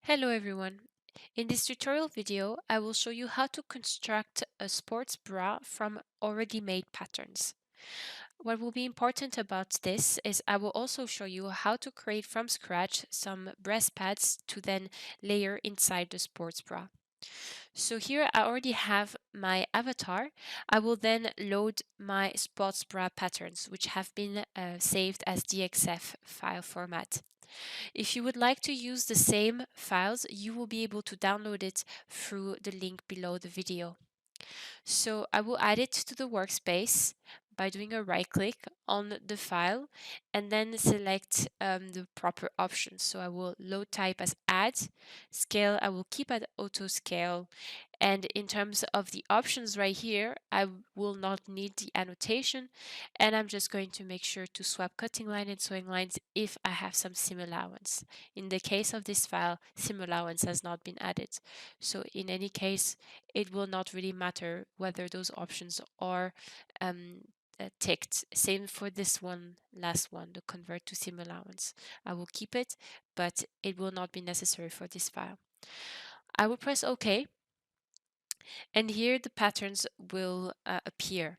Hello everyone. In this tutorial video, I will show you how to construct a sports bra from already made patterns. What will be important about this is I will also show you how to create from scratch some breast pads to then layer inside the sports bra. So here I already have my avatar. I will then load my sports bra patterns, which have been saved as DXF file format. If you would like to use the same files, you will be able to download it through the link below the video. So I will add it to the workspace by doing a right click on the file and then select the proper options. So I will load type as add, scale I will keep at auto scale, and in terms of the options right here, I will not need the annotation, and I'm just going to make sure to swap cutting line and sewing lines if I have some seam allowance. In the case of this file, seam allowance has not been added. So in any case, it will not really matter whether those options are ticked. Same for this one, last one, the convert to seam allowance. I will keep it, but it will not be necessary for this file. I will press OK, and here the patterns will appear.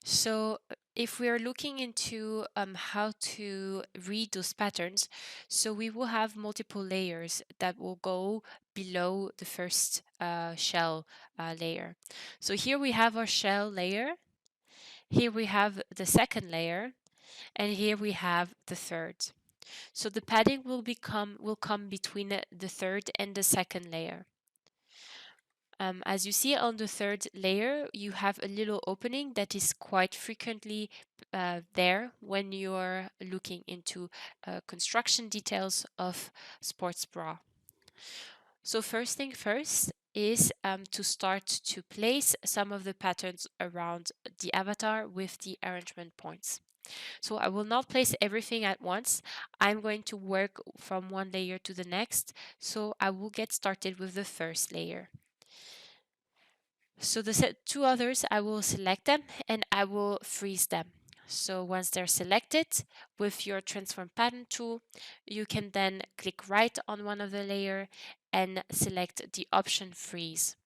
So if we are looking into how to read those patterns, so we will have multiple layers that will go below the first shell layer. So here we have our shell layer, here we have the second layer, and here we have the third. So the padding will come between the third and the second layer. As you see on the third layer, you have a little opening that is quite frequently there when you're looking into construction details of sports bra. So first thing first is to start to place some of the patterns around the avatar with the arrangement points. So I will not place everything at once. I'm going to work from one layer to the next. So I will get started with the first layer. So the two others, I will select them and I will freeze them. So once they're selected, with your transform pattern tool, you can then click right on one of the layer and select the option freeze.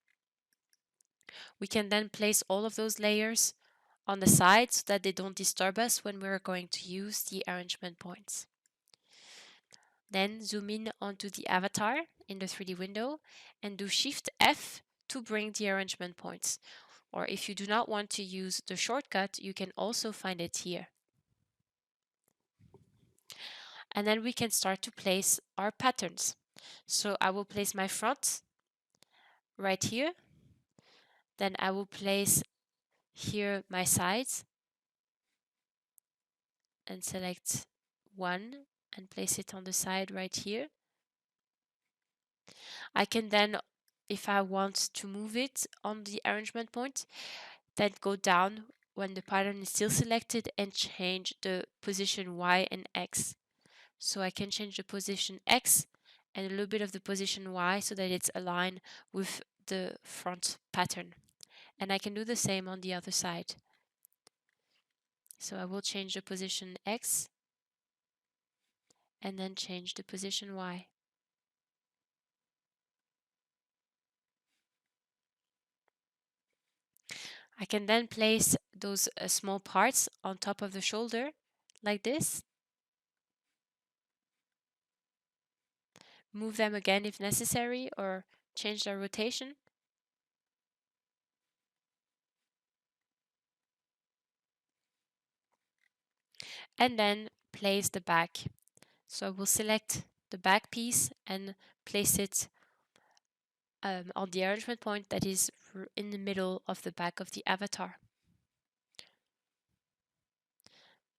We can then place all of those layers on the side so that they don't disturb us when we're going to use the arrangement points. Then zoom in onto the avatar in the 3D window and do Shift F to bring the arrangement points. Or if you do not want to use the shortcut, you can also find it here. And then we can start to place our patterns. So I will place my front right here. Then I will place here my sides and select one and place it on the side right here. I can then, if I want to move it on the arrangement point, then go down when the pattern is still selected and change the position Y and X. So I can change the position X and a little bit of the position Y so that it's aligned with the front pattern. And I can do the same on the other side. So I will change the position X and then change the position Y. I can then place those small parts on top of the shoulder like this. Move them again if necessary or change their rotation. And then place the back. So I will select the back piece and place it on the arrangement point that is in the middle of the back of the avatar.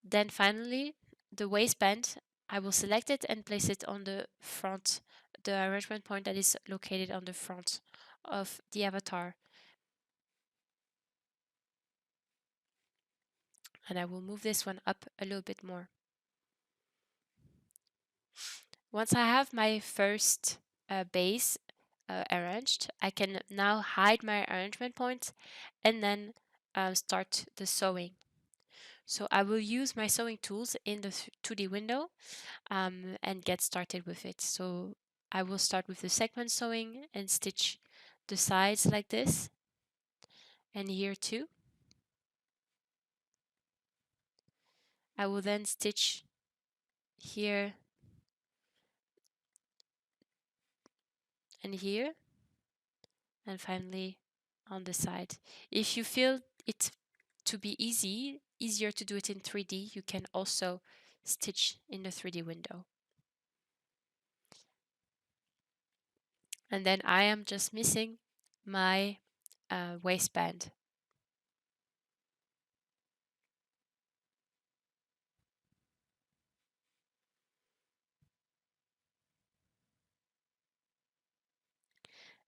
Then finally, the waistband, I will select it and place it on the front, the arrangement point that is located on the front of the avatar. And I will move this one up a little bit more. Once I have my first base arranged, I can now hide my arrangement point and then start the sewing. So I will use my sewing tools in the 2D window and get started with it. So I will start with the segment sewing and stitch the sides like this, and here too. I will then stitch here and here, and finally on the side. If you feel it to be easier to do it in 3D, you can also stitch in the 3D window. And then I am just missing my waistband.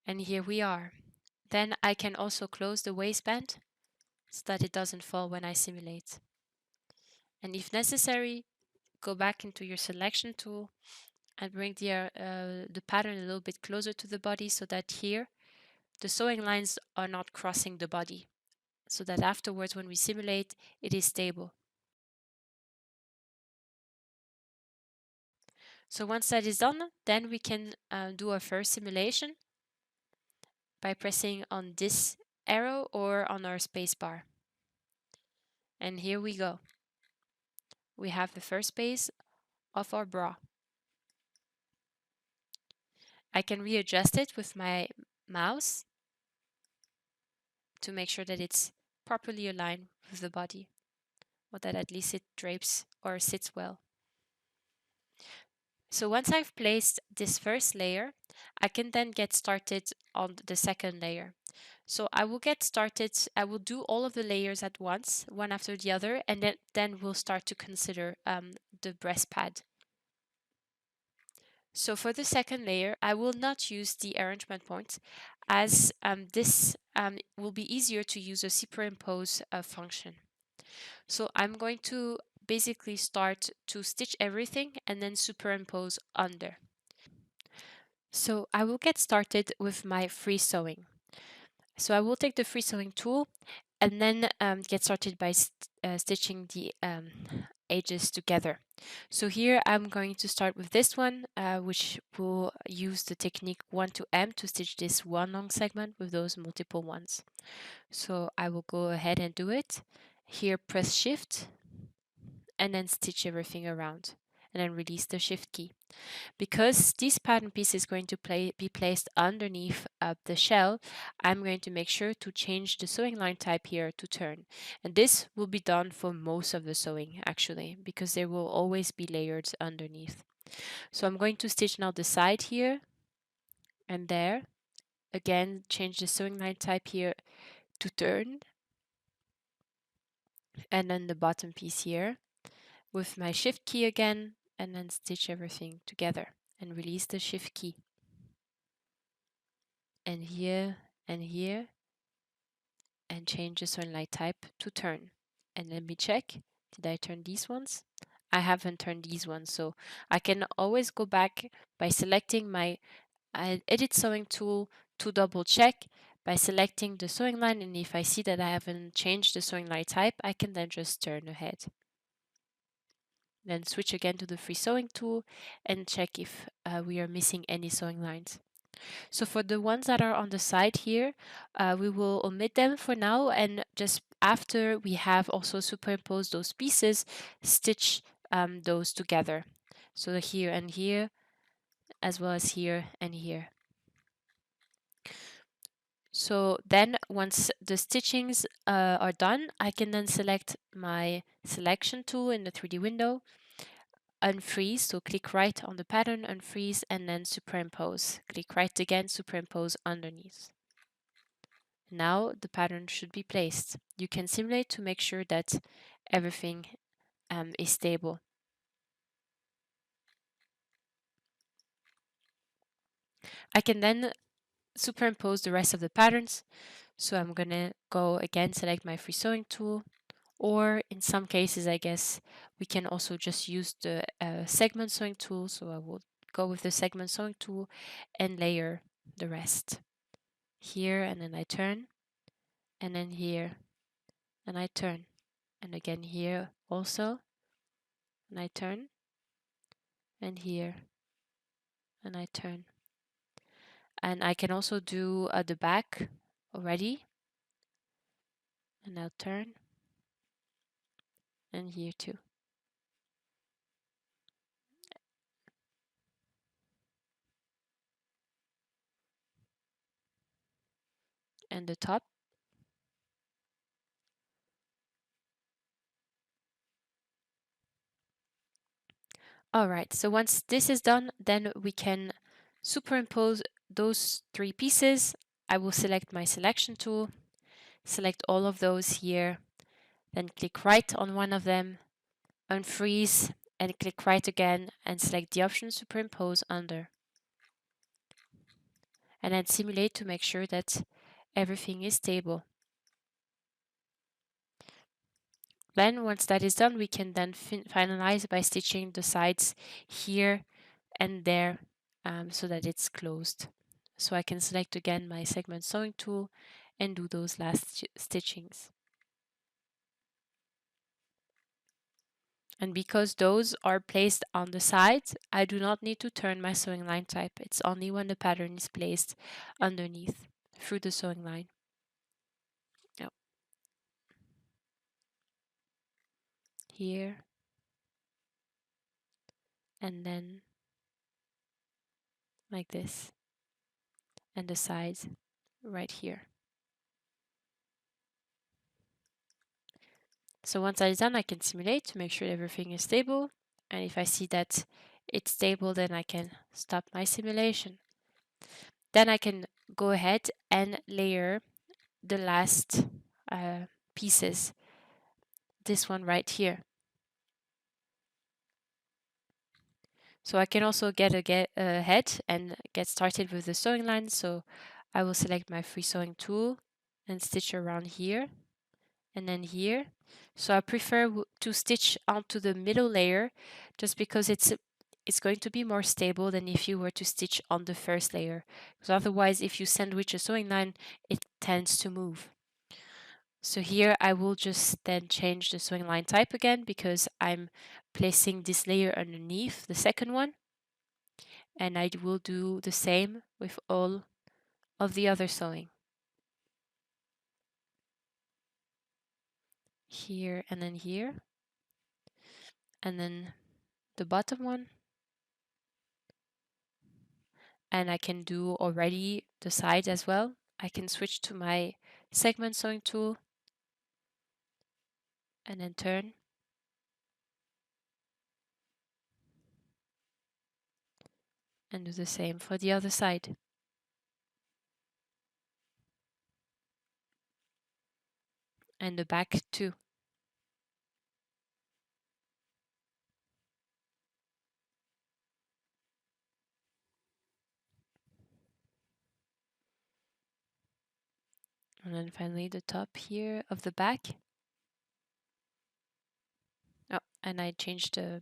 And here we are. Then I can also close the waistband so that it doesn't fall when I simulate. And if necessary, go back into your selection tool and bring the pattern a little bit closer to the body so that here the sewing lines are not crossing the body, so that afterwards when we simulate, it is stable. So once that is done, then we can do our first simulation by pressing on this arrow or on our spacebar. And here we go. We have the first base of our bra. I can readjust it with my mouse to make sure that it's properly aligned with the body, or that at least it drapes or sits well. So once I've placed this first layer, I can then get started on the second layer. So I will get started, I will do all of the layers at once, one after the other, and then we'll start to consider the breast pad. So for the second layer, I will not use the arrangement point, as this will be easier to use a superimpose function. So I'm going to basically start to stitch everything and then superimpose under. So I will get started with my free sewing. So I will take the free sewing tool and then get started by stitching the edges together. So here I'm going to start with this one, which will use the technique 1 to M to stitch this one long segment with those multiple ones. So I will go ahead and do it. Here press shift and then stitch everything around and then release the shift key. Because this pattern piece is going to be placed underneath the shell, I'm going to make sure to change the sewing line type here to turn. And this will be done for most of the sewing actually, because there will always be layers underneath. So I'm going to stitch now the side here and there. Again, change the sewing line type here to turn. And then the bottom piece here with my shift key again, and then stitch everything together and release the shift key. And here, and change the sewing line type to turn. And let me check, did I turn these ones? I haven't turned these ones, so I can always go back by selecting my edit sewing tool to double check by selecting the sewing line, and if I see that I haven't changed the sewing line type, I can then just turn ahead. Then switch again to the free sewing tool and check if we are missing any sewing lines. So for the ones that are on the side here, we will omit them for now, and just after we have also superimposed those pieces, stitch those together. So here and here, as well as here and here. So then once the stitchings are done, I can then select my selection tool in the 3D window, unfreeze, so click right on the pattern, unfreeze, and then superimpose. Click right again, superimpose underneath. Now the pattern should be placed. You can simulate to make sure that everything is stable. I can then superimpose the rest of the patterns. So I'm gonna go again, select my free sewing tool, or in some cases, I guess we can also just use the segment sewing tool. So I will go with the segment sewing tool and layer the rest. Here, and then I turn, and then here, and I turn, and again here also, and I turn, and here, and I turn. And I can also do the back already. And I'll turn. And here too. And the top. All right, so once this is done, then we can superimpose those three pieces. I will select my selection tool, select all of those here, then click right on one of them, unfreeze, and click right again and select the option superimpose under. And then simulate to make sure that everything is stable. Then once that is done, we can then finalize by stitching the sides here and there so that it's closed. So I can select again my segment sewing tool and do those last stitchings. And because those are placed on the sides, I do not need to turn my sewing line type. It's only when the pattern is placed underneath through the sewing line. Yep. Here and then like this, and the sides right here. So once that is done, I can simulate to make sure everything is stable. And if I see that it's stable, then I can stop my simulation. Then I can go ahead and layer the last pieces, this one right here. So I can also get ahead and get started with the sewing line. So I will select my free sewing tool and stitch around here and then here. So I prefer to stitch onto the middle layer just because it's going to be more stable than if you were to stitch on the first layer. Because otherwise, if you sandwich a sewing line, it tends to move. So here I will just then change the sewing line type again because I'm placing this layer underneath the second one. And I will do the same with all of the other sewing. Here and then here. And then the bottom one. And I can do already the sides as well. I can switch to my segment sewing tool and then turn. And do the same for the other side. And the back too. And then finally the top here of the back. Oh, and I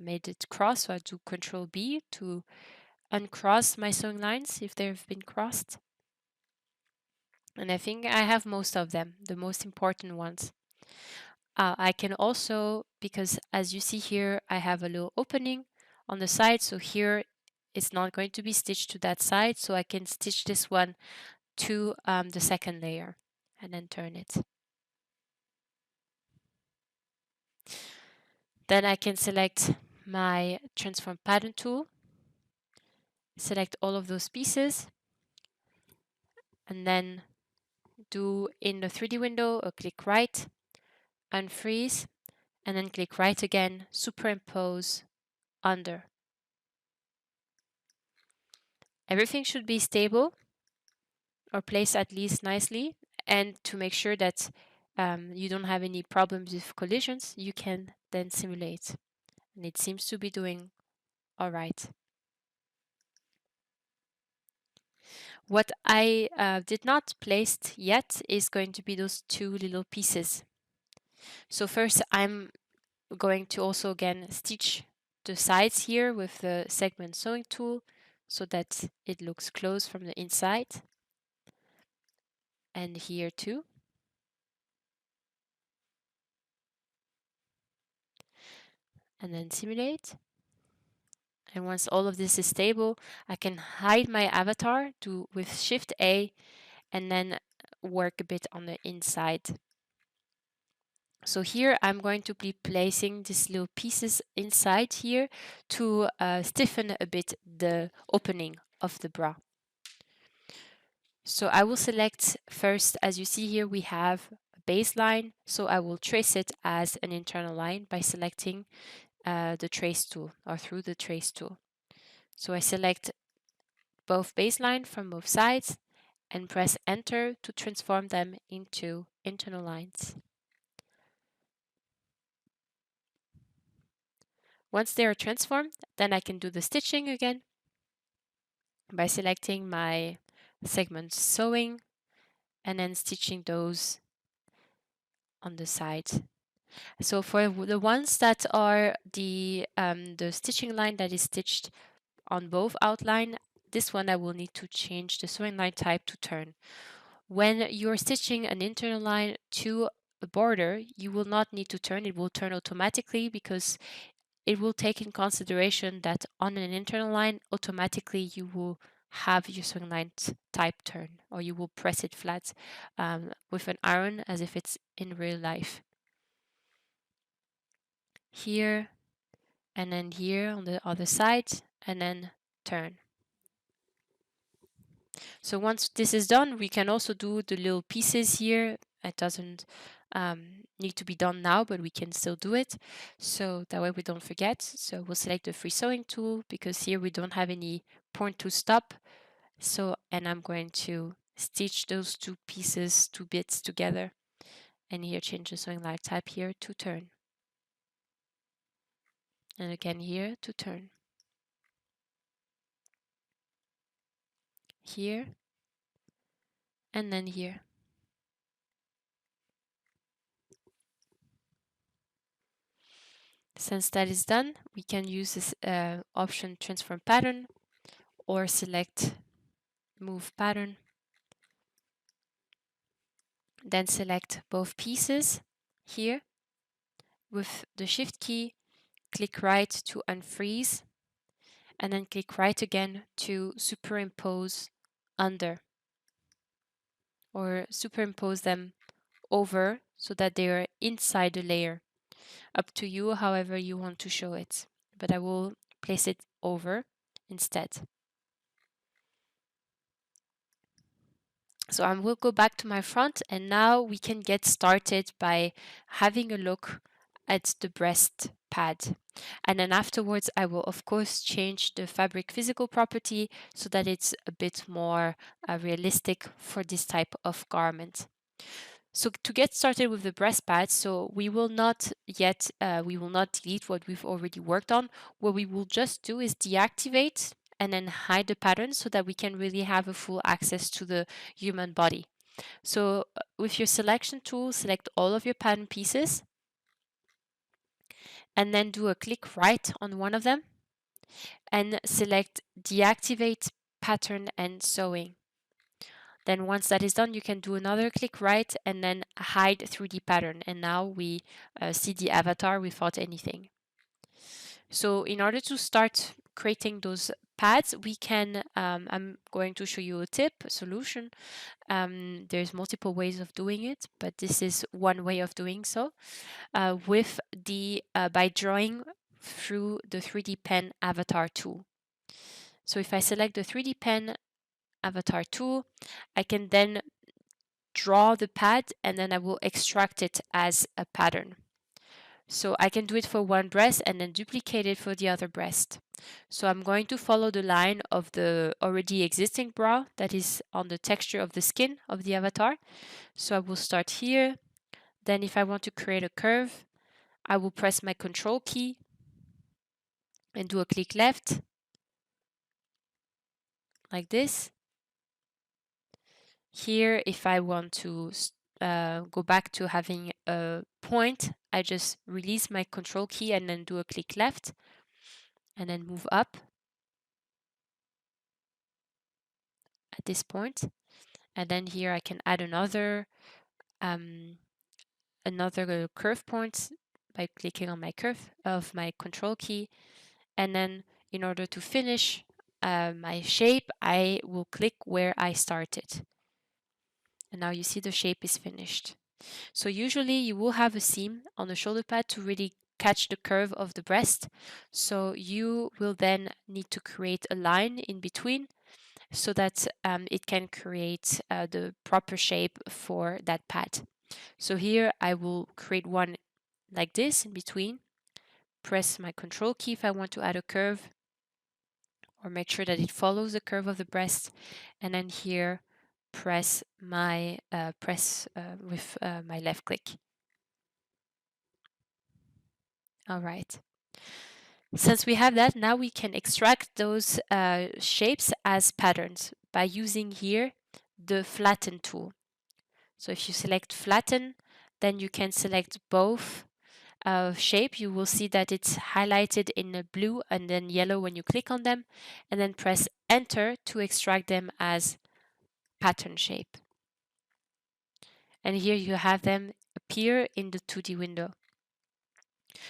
made it cross, so I do Control B to uncross my sewing lines if they've been crossed. And I think I have most of them, the most important ones. I can also, because as you see here, I have a little opening on the side. So here it's not going to be stitched to that side. So I can stitch this one to the second layer and then turn it. Then I can select my transform pattern tool, select all of those pieces, and then do in the 3D window a click right, unfreeze, and then click right again, superimpose under. Everything should be stable or placed at least nicely, and to make sure that you don't have any problems with collisions, you can then simulate. And it seems to be doing all right. What I did not place yet is going to be those two little pieces. So first I'm going to also again stitch the sides here with the segment sewing tool so that it looks closed from the inside. And here too. And then simulate. And once all of this is stable, I can hide my avatar with Shift A and then work a bit on the inside. So here I'm going to be placing these little pieces inside here to stiffen a bit the opening of the bra. So I will select first, as you see here, we have a baseline. So I will trace it as an internal line by selecting the trace tool or through the trace tool. So I select both baseline from both sides and press enter to transform them into internal lines. Once they are transformed, then I can do the stitching again by selecting my segment sewing and then stitching those on the side. So for the ones that are the stitching line that is stitched on both outline, this one I will need to change the sewing line type to turn. When you're stitching an internal line to a border, you will not need to turn, it will turn automatically because it will take in consideration that on an internal line, automatically you will have your sewing line type turn, or you will press it flat with an iron as if it's in real life. Here, and then here on the other side, and then turn. So once this is done, we can also do the little pieces here. It doesn't need to be done now, but we can still do it. So that way we don't forget. So we'll select the free sewing tool because here we don't have any point to stop. So, and I'm going to stitch those two pieces, two bits together. And here change the sewing line type here to turn. And again here to turn. Here. And then here. Since that is done, we can use this option transform pattern or select move pattern. Then select both pieces here. With the shift key, click right to unfreeze and then click right again to superimpose under or superimpose them over so that they are inside the layer. Up to you however you want to show it, but I will place it over instead. So I will go back to my front and now we can get started by having a look at the breast pad. And then afterwards I will of course change the fabric physical property so that it's a bit more realistic for this type of garment. So to get started with the breast pad, so we will not delete what we've already worked on. What we will just do is deactivate and then hide the pattern so that we can really have a full access to the human body. So with your selection tool, select all of your pattern pieces and then do a click right on one of them and select deactivate pattern and sewing. Then once that is done, you can do another click right and then hide 3D pattern. And now we see the avatar without anything. So in order to start creating those pads, we can, I'm going to show you a tip, a solution. There's multiple ways of doing it, but this is one way of doing so by drawing through the 3D pen avatar tool. So if I select the 3D pen avatar tool, I can then draw the pad and then I will extract it as a pattern. So I can do it for one breast and then duplicate it for the other breast. So I'm going to follow the line of the already existing bra that is on the texture of the skin of the avatar. So I will start here. Then if I want to create a curve, I will press my control key and do a click left like this. Here, if I want to go back to having a point, I just release my control key and then do a click left and then move up at this point. And then here I can add another curve point by clicking on my curve of my control key. And then in order to finish my shape, I will click where I started. And now you see the shape is finished. So usually you will have a seam on the shoulder pad to really catch the curve of the breast. So you will then need to create a line in between so that it can create the proper shape for that pad. So here I will create one like this in between, press my control key if I want to add a curve or make sure that it follows the curve of the breast, and then here press my with my left click. All right. Since we have that, now we can extract those shapes as patterns by using here the flatten tool. So if you select flatten, then you can select both shape. You will see that it's highlighted in blue and then yellow when you click on them, and then press enter to extract them as pattern shape. And here you have them appear in the 2D window.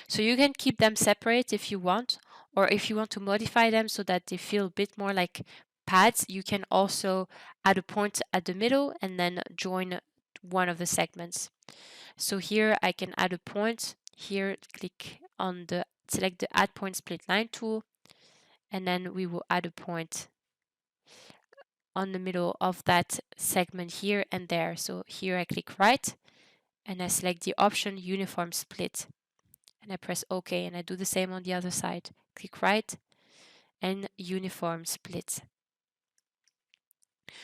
So you can keep them separate if you want, or if you want to modify them so that they feel a bit more like pads, you can also add a point at the middle and then join one of the segments. So here I can add a point. Here, click on select the add point split line tool, and then we will add a point on the middle of that segment here and there. So here I click right and I select the option uniform split and I press OK, and I do the same on the other side. Click right and uniform split.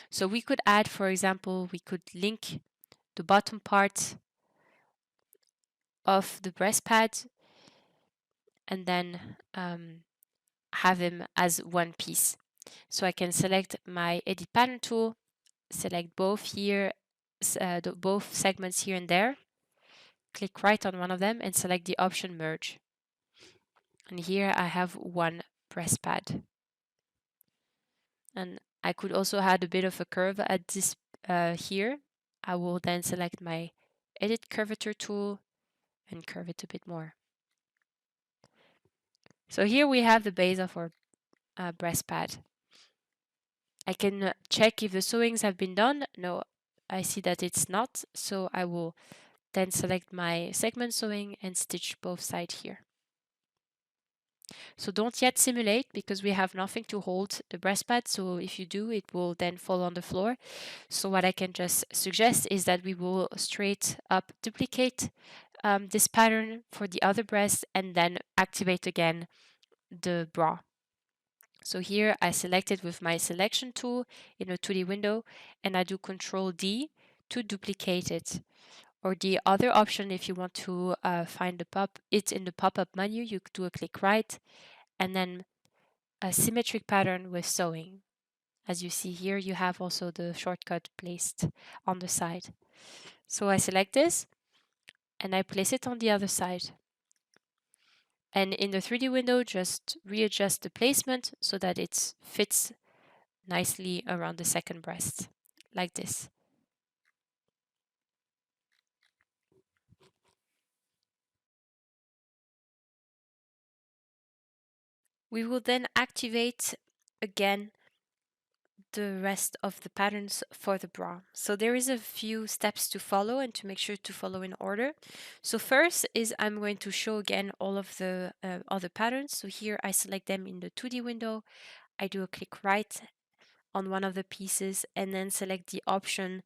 So we could add, for example, we could link the bottom part of the breast pad and then have them as one piece. So I can select my edit pattern tool, select both here, both segments here and there, click right on one of them and select the option merge. And here I have one breast pad. And I could also add a bit of a curve at this here. I will then select my edit curvature tool and curve it a bit more. So here we have the base of our breast pad. I can check if the sewings have been done. No, I see that it's not. So I will then select my segment sewing and stitch both sides here. So don't yet simulate because we have nothing to hold the breast pad. So if you do, it will then fall on the floor. So what I can just suggest is that we will straight up duplicate this pattern for the other breast and then activate again the bra. So here I select it with my selection tool in a 2D window and I do Control D to duplicate it. Or the other option, if you want to find it in the pop-up menu, you do a click right and then a symmetric pattern with sewing. As you see here, you have also the shortcut placed on the side. So I select this and I place it on the other side. And in the 3D window, just readjust the placement so that it fits nicely around the second breast, like this. We will then activate again the rest of the patterns for the bra. So there is a few steps to follow and to make sure to follow in order. So first is I'm going to show again all of the other patterns. So here I select them in the 2D window. I do a click right on one of the pieces and then select the option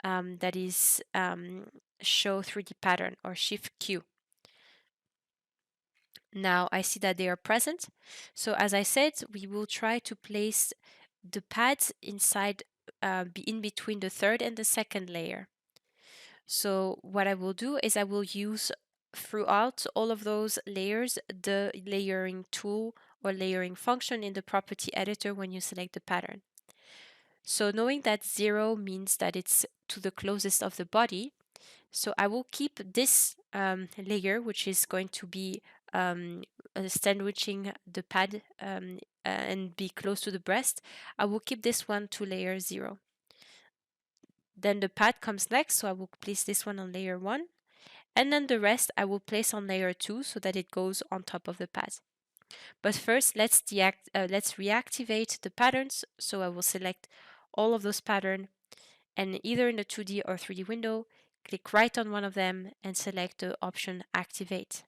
that is show 3D pattern or shift Q. Now I see that they are present. So as I said, we will try to place the pads inside, in between the third and the second layer. So what I will do is I will use throughout all of those layers the layering tool or layering function in the property editor when you select the pattern. So knowing that 0 means that it's to the closest of the body, so I will keep this layer, which is going to be sandwiching the pad and be close to the breast. I will keep this one to layer 0. Then the pad comes next, so I will place this one on layer 1. And then the rest I will place on layer 2 so that it goes on top of the pad. But first, let's reactivate the patterns. So I will select all of those patterns, and either in the 2D or 3D window, click right on one of them and select the option Activate.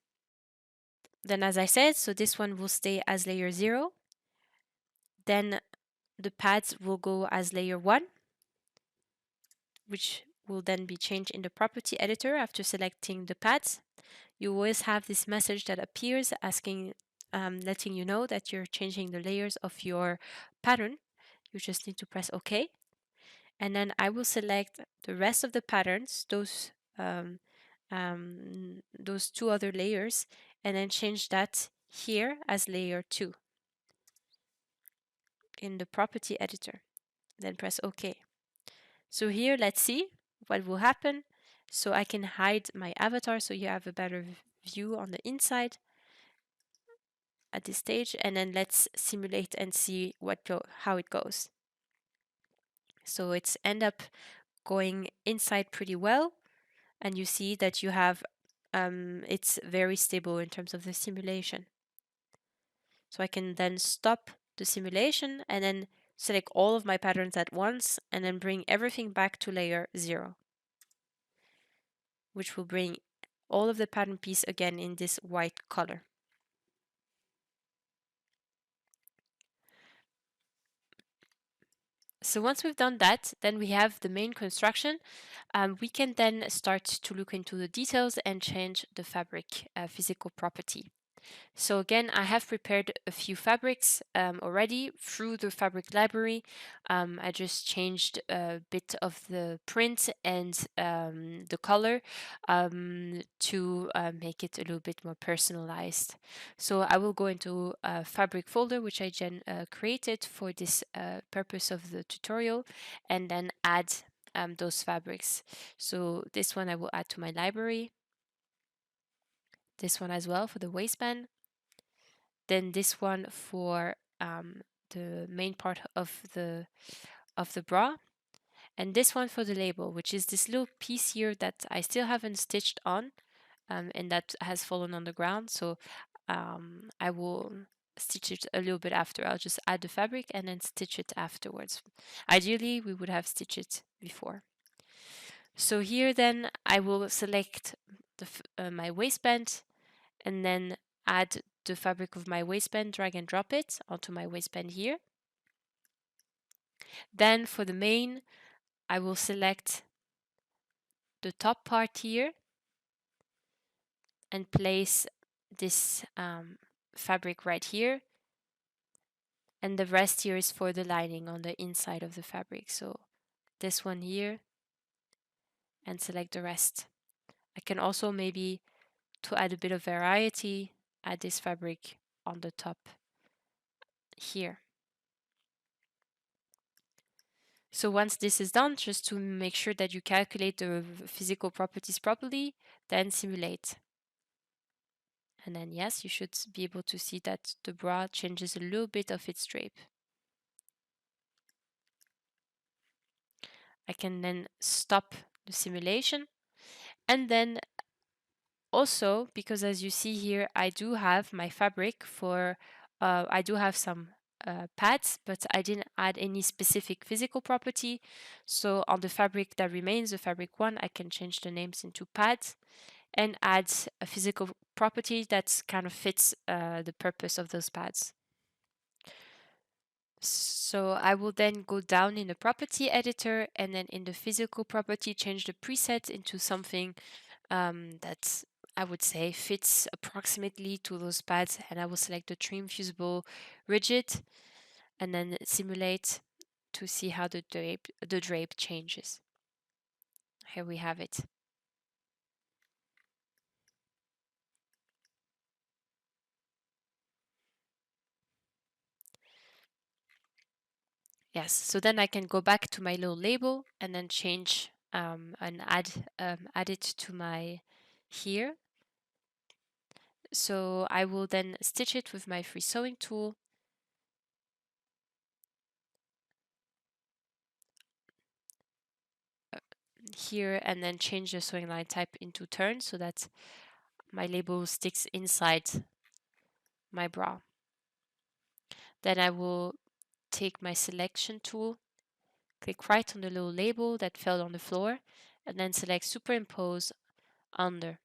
Then as I said, so this one will stay as layer 0. Then the pads will go as layer 1, which will then be changed in the property editor after selecting the pads. You always have this message that appears asking, letting you know that you're changing the layers of your pattern. You just need to press OK. And then I will select the rest of the patterns, those two other layers, and then change that here as layer 2 in the property editor. Then press OK. So here, let's see what will happen. So I can hide my avatar so you have a better view on the inside at this stage, and then let's simulate and see how it goes. So it's end up going inside pretty well, and you see that you have it's very stable in terms of the simulation. So I can then stop the simulation and then select all of my patterns at once and then bring everything back to layer 0, which will bring all of the pattern piece again in this white color. So once we've done that, then we have the main construction. We can then start to look into the details and change the fabric physical property. So again, I have prepared a few fabrics already through the fabric library. I just changed a bit of the print and the color to make it a little bit more personalized. So I will go into a fabric folder, which I created for this purpose of the tutorial, and then add those fabrics. So this one I will add to my library. This one as well for the waistband. Then this one for the main part of the bra, and this one for the label, which is this little piece here that I still haven't stitched on, and that has fallen on the ground. So I will stitch it a little bit after. I'll just add the fabric and then stitch it afterwards. Ideally, we would have stitched it before. So here then I will select my waistband and then add the fabric of my waistband, drag and drop it onto my waistband here. Then for the mane, I will select the top part here and place this fabric right here. And the rest here is for the lining on the inside of the fabric. So this one here, and select the rest. I can also maybe, to add a bit of variety, add this fabric on the top here. So once this is done, just to make sure that you calculate the physical properties properly, then simulate. And then yes, you should be able to see that the bra changes a little bit of its drape. I can then stop the simulation. And then also, because as you see here, I do have my fabric for, I do have some pads, but I didn't add any specific physical property. So on the fabric that remains, the fabric 1, I can change the names into pads and add a physical property that kind of fits the purpose of those pads. So I will then go down in the property editor and then in the physical property change the preset into something that I would say fits approximately to those pads, and I will select the trim fusible rigid and then simulate to see how the drape changes. Here we have it. Yes, so then I can go back to my little label and then change and add it to my here. So I will then stitch it with my free sewing tool. Here, and then change the sewing line type into turn so that my label sticks inside my bra. Then I will take my selection tool, click right on the little label that fell on the floor, and then select superimpose under.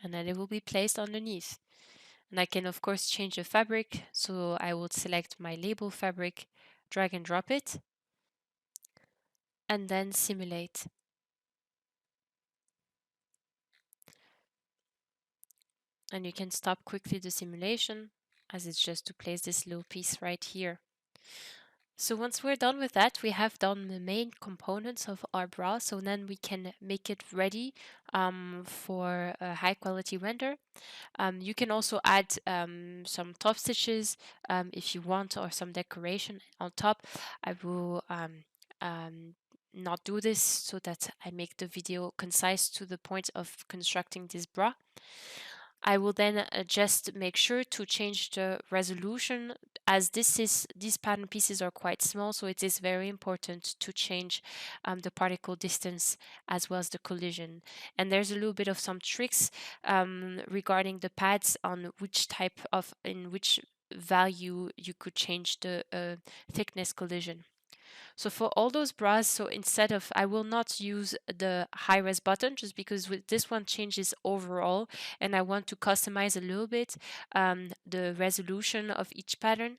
And then it will be placed underneath. And I can of course change the fabric. So I will select my label fabric, drag and drop it, and then simulate. And you can stop quickly the simulation, as it's just to place this little piece right here. So once we're done with that, we have done the main components of our bra. So then we can make it ready for a high quality render. You can also add some top stitches if you want, or some decoration on top. I will um, not do this so that I make the video concise to the point of constructing this bra. I will then just make sure to change the resolution, as these pattern pieces are quite small, so it is very important to change the particle distance as well as the collision. And there's a little bit of some tricks regarding the pads on in which value you could change the thickness collision. So for all those bras, so instead of, I will not use the high res button, just because with this one changes overall and I want to customize a little bit the resolution of each pattern.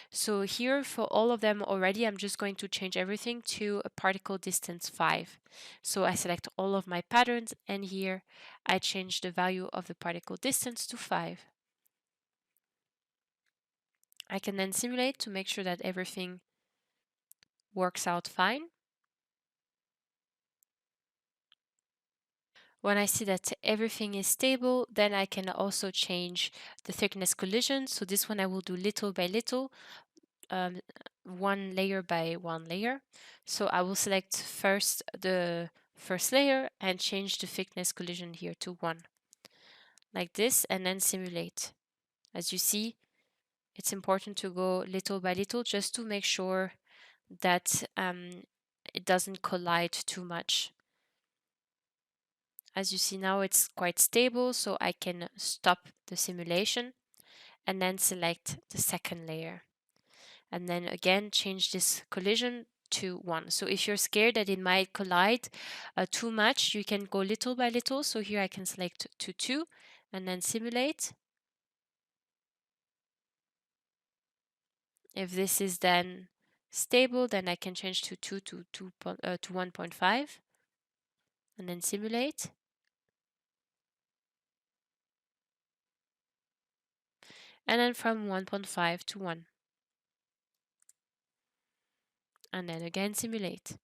So here for all of them already, I'm just going to change everything to a particle distance 5. So I select all of my patterns, and here I change the value of the particle distance to 5. I can then simulate to make sure that everything works out fine. When I see that everything is stable, then I can also change the thickness collision. So this one I will do little by little, one layer by one layer. So I will select first the first layer and change the thickness collision here to 1, like this, and then simulate. As you see, it's important to go little by little just to make sure that it doesn't collide too much. As you see now, it's quite stable, so I can stop the simulation and then select the second layer. And then again, change this collision to 1. So if you're scared that it might collide too much, you can go little by little. So here I can select to 2 and then simulate. If this is then stable, then I can change to 2 to 1.5 and then simulate. And then from 1.5 to 1. And then again simulate.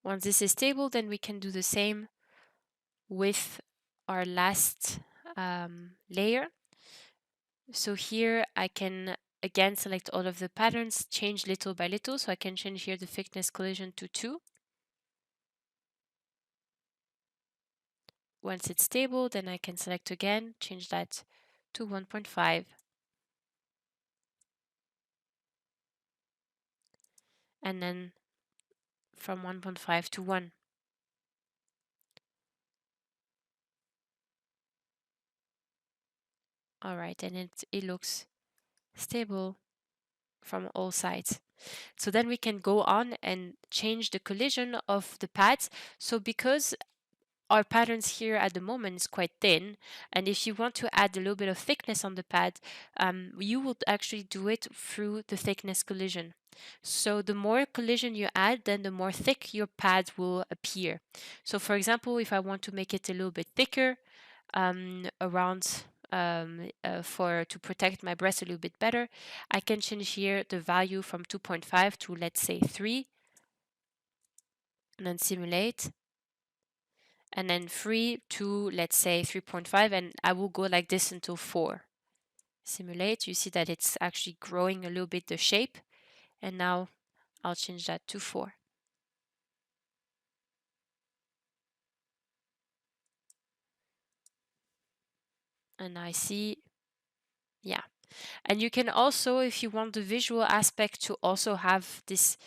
Once this is stable, then we can do the same with our last layer. So here I can again select all of the patterns, change little by little. So I can change here the thickness collision to 2. Once it's stable, then I can select again, change that to 1.5. And then from 1.5 to 1. All right, and it looks stable from all sides. So then we can go on and change the collision of the pads. So because our patterns here at the moment is quite thin, and if you want to add a little bit of thickness on the pad, you would actually do it through the thickness collision. So the more collision you add, then the more thick your pad will appear. So for example, if I want to make it a little bit thicker, around to protect my breast a little bit better, I can change here the value from 2.5 to, let's say, 3, and then simulate, and then 3 to, let's say, 3.5, and I will go like this until 4. Simulate, you see that it's actually growing a little bit the shape, and now I'll change that to 4. And I see, yeah. And you can also, if you want the visual aspect to also have this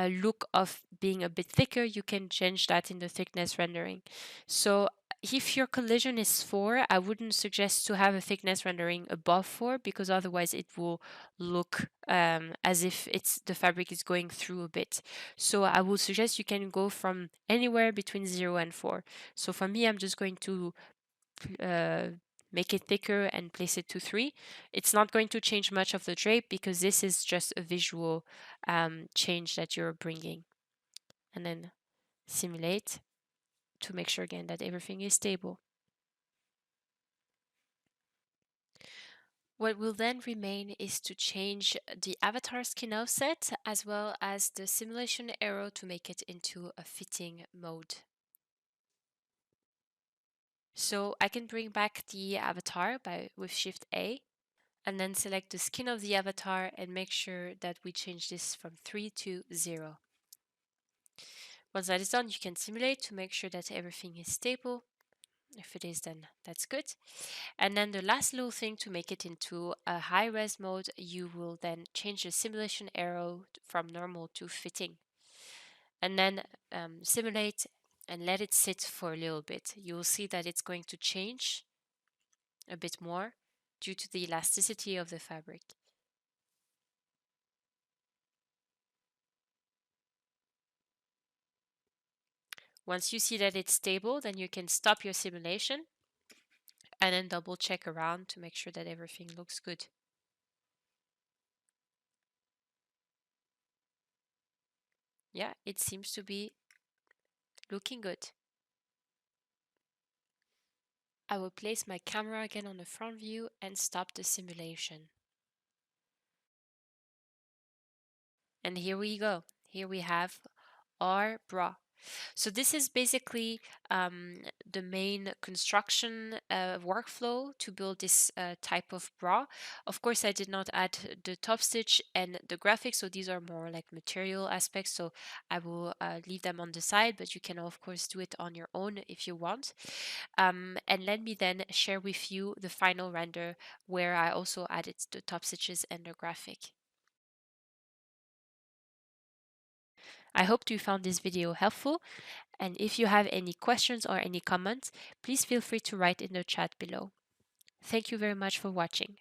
look of being a bit thicker, you can change that in the thickness rendering. So if your collision is 4, I wouldn't suggest to have a thickness rendering above 4, because otherwise it will look as if the fabric is going through a bit. So I would suggest you can go from anywhere between 0 and 4. So for me, I'm just going to uh, make it thicker and place it to 3. It's not going to change much of the drape because this is just a visual change that you're bringing. And then simulate to make sure again that everything is stable. What will then remain is to change the avatar skin offset as well as the simulation arrow to make it into a fitting mode. So I can bring back the avatar with Shift A and then select the skin of the avatar and make sure that we change this from 3 to 0. Once that is done, you can simulate to make sure that everything is stable. If it is, then that's good. And then the last little thing to make it into a high res mode, you will then change the simulation arrow from normal to fitting. And then simulate and let it sit for a little bit. You will see that it's going to change a bit more due to the elasticity of the fabric. Once you see that it's stable, then you can stop your simulation and then double check around to make sure that everything looks good. Yeah, it seems to be looking good. I will place my camera again on the front view and stop the simulation. And here we go. Here we have our bra. So this is basically the main construction workflow to build this type of bra. Of course, I did not add the top stitch and the graphics, so these are more like material aspects, so I will leave them on the side, but you can of course do it on your own if you want. And let me then share with you the final render where I also added the top stitches and the graphic. I hope you found this video helpful, and if you have any questions or any comments, please feel free to write in the chat below. Thank you very much for watching.